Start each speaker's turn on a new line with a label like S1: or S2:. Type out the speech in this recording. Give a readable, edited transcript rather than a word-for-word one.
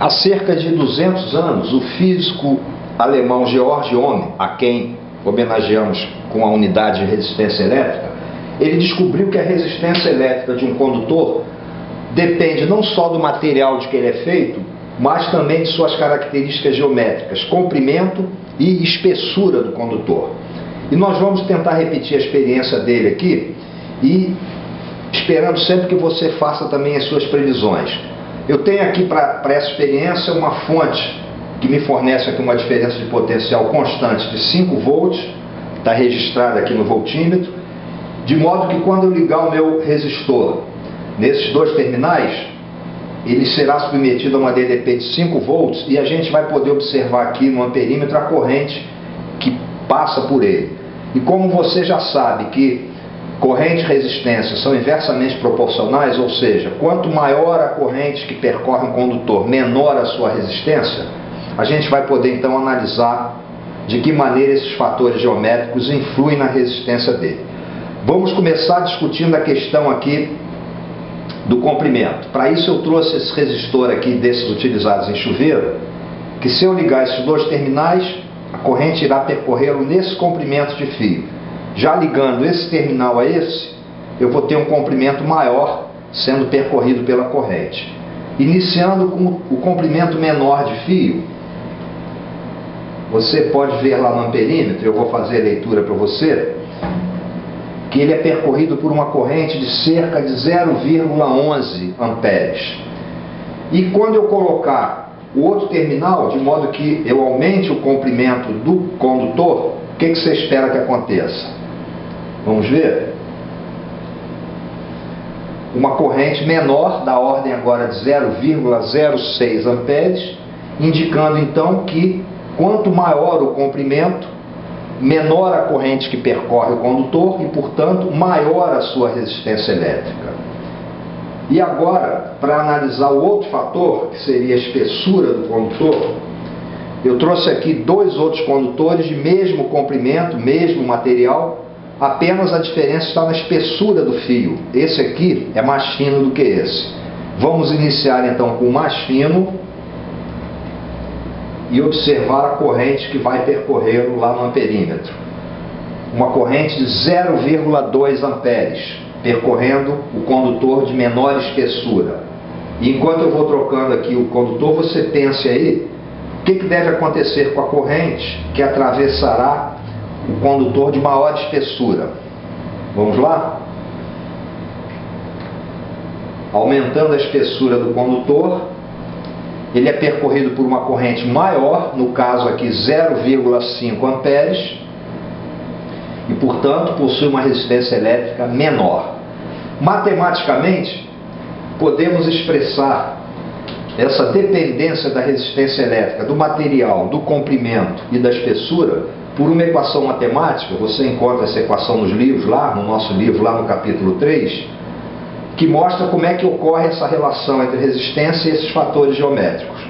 S1: Há cerca de 200 anos, o físico alemão Georg Ohm, a quem homenageamos com a unidade de resistência elétrica, ele descobriu que a resistência elétrica de um condutor depende não só do material de que ele é feito, mas também de suas características geométricas, comprimento e espessura do condutor. E nós vamos tentar repetir a experiência dele aqui e esperando sempre que você faça também as suas previsões. Eu tenho aqui para essa experiência uma fonte que me fornece aqui uma diferença de potencial constante de 5 volts, está registrada aqui no voltímetro, de modo que quando eu ligar o meu resistor nesses dois terminais, ele será submetido a uma DDP de 5 volts e a gente vai poder observar aqui no amperímetro a corrente que passa por ele. E como você já sabe que corrente e resistência são inversamente proporcionais, ou seja, quanto maior a corrente que percorre um condutor, menor a sua resistência, a gente vai poder então analisar de que maneira esses fatores geométricos influem na resistência dele. Vamos começar discutindo a questão aqui do comprimento. Para isso eu trouxe esse resistor aqui, desses utilizados em chuveiro, que se eu ligar esses dois terminais, a corrente irá percorrê-lo nesse comprimento de fio. Já ligando esse terminal a esse, eu vou ter um comprimento maior sendo percorrido pela corrente. Iniciando com o comprimento menor de fio, você pode ver lá no amperímetro, eu vou fazer a leitura para você, que ele é percorrido por uma corrente de cerca de 0,11 amperes. E quando eu colocar o outro terminal, de modo que eu aumente o comprimento do condutor, o que você espera que aconteça? Vamos ver? Uma corrente menor, da ordem agora de 0,06 amperes, indicando então que quanto maior o comprimento, menor a corrente que percorre o condutor e, portanto, maior a sua resistência elétrica. E agora, para analisar o outro fator, que seria a espessura do condutor, eu trouxe aqui dois outros condutores de mesmo comprimento, mesmo material, apenas a diferença está na espessura do fio. Esse aqui é mais fino do que esse. Vamos iniciar então com o mais fino e observar a corrente que vai percorrer lá no amperímetro. Uma corrente de 0,2 amperes, percorrendo o condutor de menor espessura. E enquanto eu vou trocando aqui o condutor, você pense aí o que deve acontecer com a corrente que atravessará o condutor de maior espessura. Vamos lá? Aumentando a espessura do condutor, ele é percorrido por uma corrente maior, no caso aqui 0,5 amperes, e portanto possui uma resistência elétrica menor. Matematicamente, podemos expressar essa dependência da resistência elétrica, do material, do comprimento e da espessura, por uma equação matemática. Você encontra essa equação nos livros, lá no nosso livro, lá no capítulo 3, que mostra como é que ocorre essa relação entre resistência e esses fatores geométricos.